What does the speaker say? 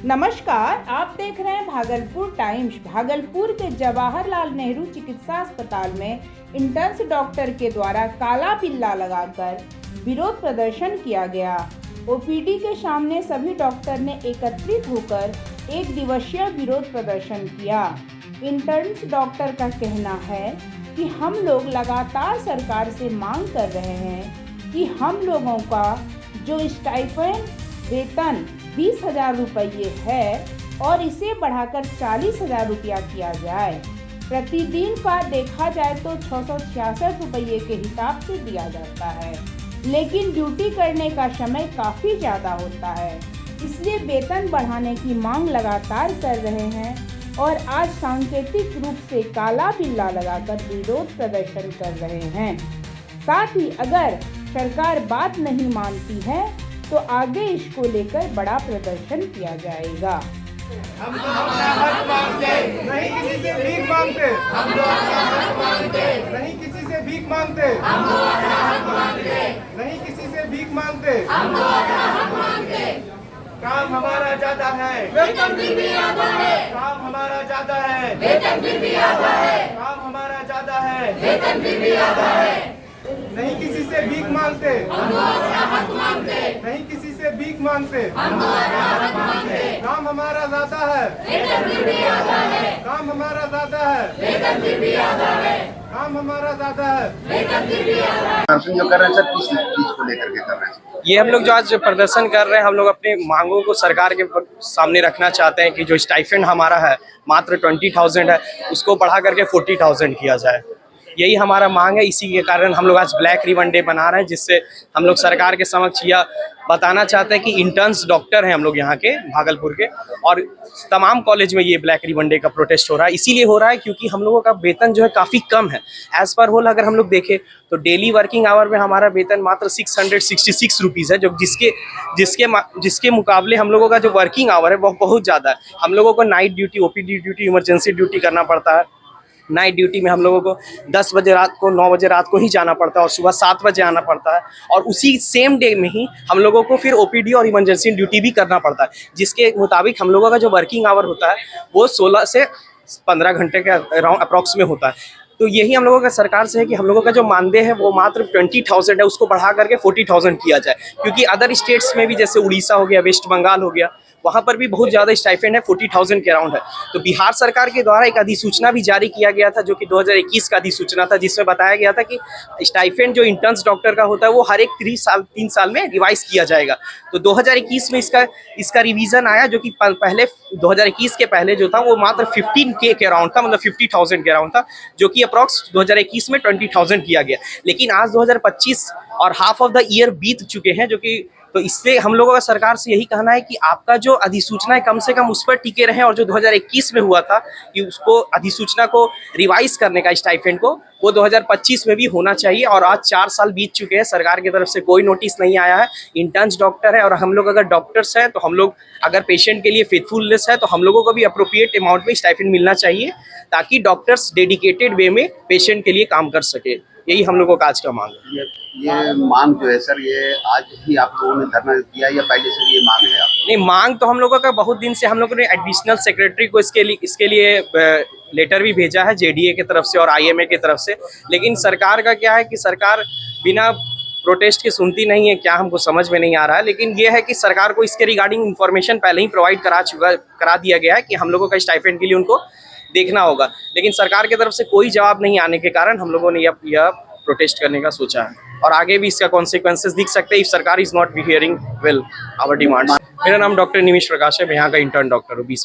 नमस्कार, आप देख रहे हैं भागलपुर टाइम्स। भागलपुर के जवाहरलाल नेहरू चिकित्सा अस्पताल में इंटर्न्स डॉक्टर के द्वारा काला बिल्ला लगाकर विरोध प्रदर्शन किया गया। ओपीडी के सामने सभी डॉक्टर ने एकत्रित होकर एक दिवसीय विरोध प्रदर्शन किया। इंटर्न्स डॉक्टर का कहना है कि हम लोग लगातार सरकार से मांग कर रहे हैं कि हम लोगों का जो स्टाइपेंड वेतन 20,000 रुपये है और इसे बढ़ाकर 40,000 रुपया किया जाए। प्रतिदिन का देखा जाए तो 666 रुपये के हिसाब से दिया जाता है, लेकिन ड्यूटी करने का समय काफ़ी ज़्यादा होता है, इसलिए वेतन बढ़ाने की मांग लगातार कर रहे हैं और आज सांकेतिक रूप से काला बिल्ला लगाकर विरोध प्रदर्शन कर रहे हैं। साथ ही अगर सरकार बात नहीं मानती है तो आगे इसको लेकर बड़ा प्रदर्शन किया जाएगा। हम तो अपना हक मांगते, नहीं किसी से भीख मांगते। हम तो अपना हक मांगते, नहीं किसी से भीख मांगते। हम तो अपना हक मांगते, नहीं किसी से भीख मांगते। हम तो अपना हक मांगते। काम हमारा ज्यादा है, वेतन फिर भी आधा है। काम हमारा ज्यादा है, वेतन फिर भी आधा है। काम हमारा ज्यादा है, वेतन फिर भी आधा है। नहीं किसी से भीख मांगते, हम तो अपना हक मांगते। नहीं किसी से भीख मांगते, हम तो अपना हक मांगते। काम हमारा ज्यादा है, वेतन फिर भी आधा है। काम हमारा ज्यादा है, वेतन फिर भी आधा है। काम हमारा ज्यादा है, वेतन फिर भी आधा है। जो कर रहे हैं सर, किस चीज को लेकर के कर रहे हैं? ये हम लोग जो आज प्रदर्शन कर रहे हैं, हम लोग अपनी मांगों को सरकार के सामने रखना चाहते हैं कि जो स्टाइपेंड हमारा है मात्र 20,000 है, उसको बढ़ा करके 40,000 किया जाए। यही हमारा मांग है। इसी के कारण हम लोग आज ब्लैक रिबन डे बना रहे हैं, जिससे हम लोग सरकार के समक्ष यह बताना चाहते हैं कि इंटर्न्स डॉक्टर हैं हम लोग यहाँ के भागलपुर के, और तमाम कॉलेज में ये ब्लैक रिबन डे का प्रोटेस्ट हो रहा है। इसीलिए हो रहा है क्योंकि हम लोगों का वेतन जो है काफ़ी कम है। एज पर होल अगर हम लोग देखें तो डेली वर्किंग आवर में हमारा वेतन मात्र 666 रुपीज़ है, जो जिसके मुकाबले हम लोगों का जो वर्किंग आवर है वो बहुत ज़्यादा है। हम लोगों को night duty, OPD duty, emergency duty करना पड़ता है। नाइट ड्यूटी में हम लोगों को 10 बजे रात को, 9 बजे रात को ही जाना पड़ता है और सुबह 7 बजे आना पड़ता है, और उसी सेम डे में ही हम लोगों को फिर ओपीडी और इमरजेंसी ड्यूटी भी करना पड़ता है, जिसके मुताबिक हम लोगों का जो वर्किंग आवर होता है वो 16 से 15 घंटे के अराउंड अप्रॉक्स में होता है। तो यही हम लोगों का सरकार से है कि हम लोगों का जो मानदेय है वो मात्र 20,000 है, उसको बढ़ा करके 40,000 किया जाए। क्योंकि अदर स्टेट्स में भी, जैसे उड़ीसा हो गया, वेस्ट बंगाल हो गया, वहाँ पर भी बहुत ज़्यादा स्टाइपेंड है, 40,000 के अराउंड है। तो बिहार सरकार के द्वारा एक अधिसूचना भी जारी किया गया था, जो कि 2021 का अधिसूचना था, जिसमें बताया गया था कि स्टाइपेंड जो इंटर्न्स डॉक्टर का होता है वो हर एक 3 साल में रिवाइज किया जाएगा। तो 2021 में इसका रिवीजन आया, जो कि पहले 2021 के पहले जो था वो मात्र 15K के अराउंड था, मतलब 50,000 के अराउंड था, जो कि अप्रॉक्स 2021 में 20,000 किया गया। लेकिन आज 2025 और हाफ ऑफ द ईयर बीत चुके हैं, जो कि तो इससे हम लोगों का सरकार से यही कहना है कि आपका जो अधिसूचना है कम से कम उस पर टिके रहें, और जो 2021 में हुआ था कि उसको अधिसूचना को रिवाइज करने का स्टाइपेंड को, वो 2025 में भी होना चाहिए। और आज 4 साल बीत चुके हैं, सरकार की तरफ से कोई नोटिस नहीं आया है। इंटर्न्स डॉक्टर है और हम लोग अगर डॉक्टर्स हैं तो हम लोग अगर पेशेंट के लिए फेथफुलनेस है तो हम लोगों को भी अप्रोप्रिएट अमाउंट में स्टाइपेंड मिलना चाहिए, ताकि डॉक्टर्स डेडिकेटेड वे में पेशेंट के लिए काम कर सके। यही हम लोगों का आज का मांग है। ये मांग जो है सर, ये आज ही आप लोगों ने धरना दिया या पहले से ये मांग है? नहीं, मांग तो हम लोगों का बहुत दिन से, हम लोगों ने एडिशनल सेक्रेटरी को इसके लिए लेटर भी भेजा है, जेडीए की तरफ से और आईएमए की तरफ से। लेकिन सरकार का क्या है कि सरकार बिना प्रोटेस्ट के सुनती नहीं है, क्या हमको समझ में नहीं आ रहा है। लेकिन ये है कि सरकार को इसके रिगार्डिंग इन्फॉर्मेशन पहले ही प्रोवाइड करा दिया गया है कि हम लोगों का स्टाइपेंड के लिए उनको देखना होगा। लेकिन सरकार की तरफ से कोई जवाब नहीं आने के कारण हम लोगों ने यह प्रोटेस्ट करने का सोचा है, और आगे भी इसका कॉन्सिक्वेंसेस दिख सकते हैं इफ सरकार is not behaving well our demands. मेरा नाम डॉक्टर निमिष प्रकाश है, मैं यहाँ का इंटर्न डॉक्टर हूँ 20